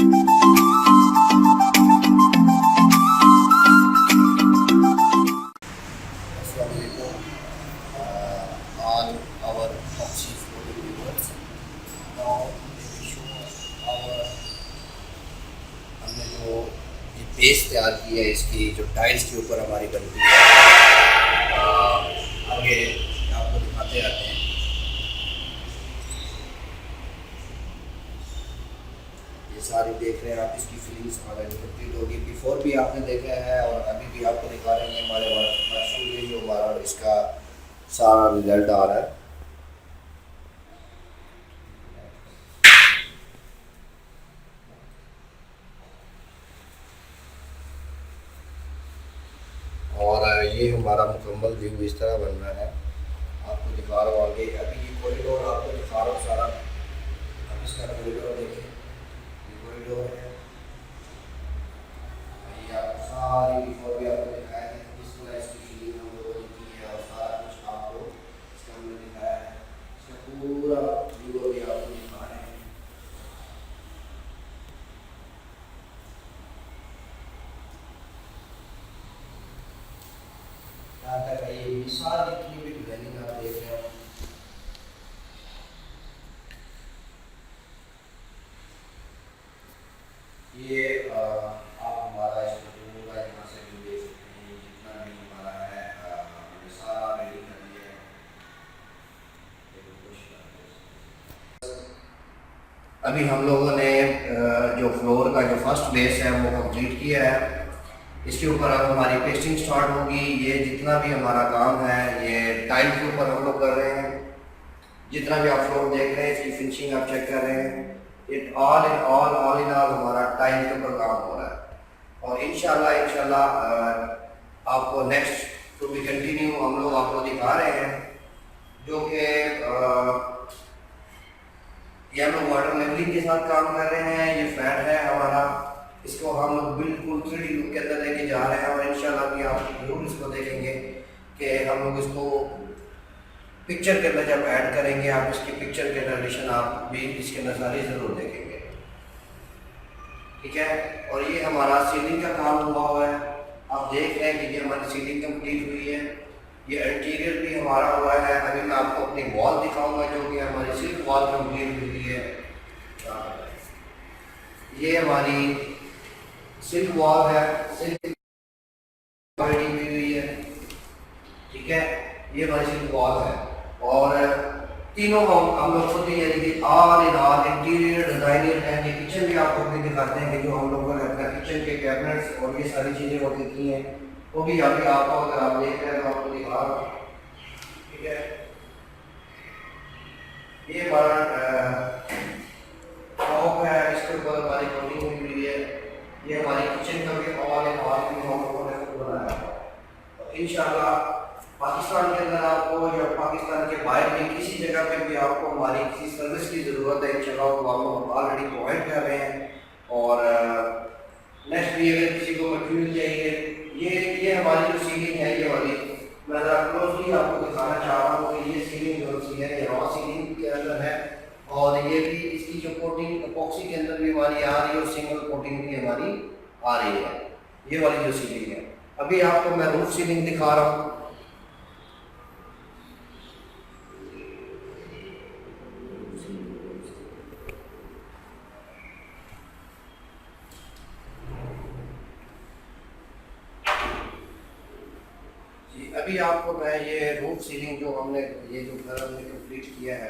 All our Oxy floating viewers. Now we show our हमने जो ये बेस तैयार की है, इसकी जो टाइल्स के ऊपर हमारी बनती है, आगे आपको दिखाते आते हैं। ये सारी देख रहे हैं आप, इसकी फिलिंग्स हमारी कंप्लीट होगी। बिफोर भी आपने देखा है और अभी भी आपको दिखा रहे हैं हमारे वर्कशॉप में जो हमारा इसका सारा रिजल्ट आ रहा है। और ये हमारा मुकम्मल व्यू इस तरह बन रहा है, आपको दिखा रहा हूँ आगे। अभी ये कॉरिडोर आपको दिखा रहा हूँ सारा, अब इसका कॉरिडोर देखें, ये कॉरिडोर है। ये आपको सारी बिफोर भी आपको दिखाया है, जिस तरह इसकी फीलिंग हम लोगों ने की है और सारा कुछ आपको इसका हमने दिखाया है। इसका पूरा व्यू भी आपको दिखा रहे हैं। यहाँ तक ये मिसाल जितनी भी डिजाइनिंग आप देख रहे हो, ये आप हमारा इसको पूरा यहाँ से भी देख सकते हैं। जितना भी हमारा है हमने सारा रेडी कर लिया है। अभी हम लोगों ने जो फ्लोर का जो फर्स्ट बेस है वो कंप्लीट किया है। इसके ऊपर अब हमारी पेस्टिंग स्टार्ट होगी। ये जितना भी हमारा काम है ये टाइल के ऊपर हम लोग कर रहे हैं। जितना भी आप फ्लोर देख रहे हैं, इसकी फिनिशिंग आप चेक कर रहे हैं, इट ऑल इन ऑल हमारा टाइल के ऊपर काम हो रहा है। और इंशाल्लाह आपको नेक्स्ट टू बी कंटिन्यू हम लोग आपको दिखा रहे हैं, जो कि ये हम लोग वाटर लेवलिंग के साथ काम कर रहे हैं। ये फ्लैट है हमारा, इसको हम लोग बिल्कुल 3D लुक के अंदर लेके जा रहे हैं। और इंशाल्लाह भी आप जरूर इसको देखेंगे कि हम लोग इसको पिक्चर के अंदर जब ऐड करेंगे, आप इसकी पिक्चर के नरेशन आप भी इसके नज़ारे ज़रूर देखेंगे, ठीक है। और ये हमारा सीलिंग का काम हुआ हुआ है, आप देख रहे हैं कि ये हमारी सीलिंग कंप्लीट हुई है। ये इंटीरियर भी हमारा हुआ है। अभी मैं आपको अपनी वॉल दिखाऊंगा, जो कि हमारी सिर्फ वॉल कंप्लीट हुई है। ये हमारी सिल्क वॉल है, सिल्क रेडी हुई है, ठीक है। ये हमारी सिल्क वॉल है। और तीनों हम लोग खुद ही यानी कि all in all interior designer है। ये किचन भी आपको भी दिखाते हैं कि जो हम लोगों ने अपना किचन के कैबिनेट्स और ये सारी चीज़ें होती की हैं, वो भी अभी आपको अगर आप देख रहे हैं तो आपको दिखा रहा हूँ, ठीक है। ये हमारा टॉप है, इसके ऊपर हमारी कोटिंग हुई है। ये हमारी किचन का भी ऑल इन ऑल हम लोगों ने बनाया है। तो इंशाल्लाह पाकिस्तान के अंदर आपको या पाकिस्तान के बाहर भी किसी जगह पे भी आपको हमारी किसी सर्विस की ज़रूरत है, इंशाल्लाह तो हम लोग ऑलरेडी प्रोवाइड कर रहे हैं। और नेक्स्ट भी अगर किसी को मटेरियल चाहिए, ये हमारी जो सीलिंग है ये वाली, मैं ज़रा क्लोजली आपको दिखाना चाह रहा हूँ कि ये सीलिंग जो सी है ये रॉ सीलिंग के अंदर है। और ये भी इसकी जो कोटिंग एपॉक्सी के अंदर भी हमारी आ रही है और सिंगल कोटिंग भी हमारी आ रही है। ये वाली जो सीलिंग है, अभी आपको मैं रूफ सीलिंग दिखा रहा हूँ। अभी आपको मैं ये रूफ सीलिंग जो हमने ये जो घर हमने कंप्लीट किया है,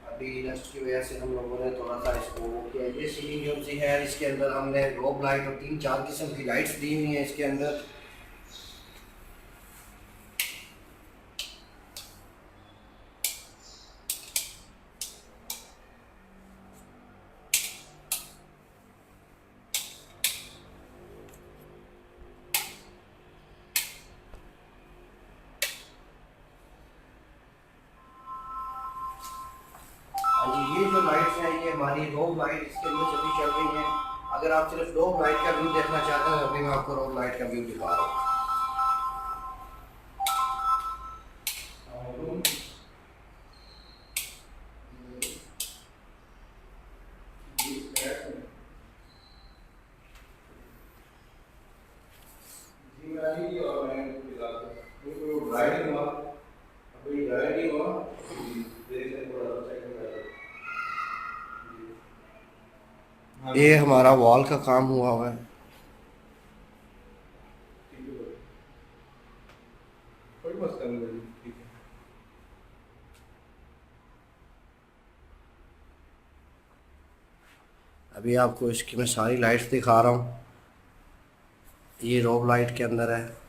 अभी डस्ट की वजह से हम लोगों ने थोड़ा सा इसको वो किया। ये सीलिंग जो सी है इसके अंदर हमने रोब लाइट और 3-4 किस्म की लाइट्स दी हुई हैं इसके अंदर। ये जो लाइट्स हैं ये हमारी रोब लाइट इसके अंदर सभी चल रही हैं। अगर आप सिर्फ रोब लाइट का व्यू देखना चाहते हैं, अभी मैं आपको रोब लाइट का व्यू दिखा रहा हूँ। ये हमारा वॉल का काम हुआ हुआ है। कोई मसला नहीं भाई, ठीक है। अभी आपको इसकी मैं सारी लाइट्स दिखा रहा हूँ। ये रोब लाइट के अंदर है।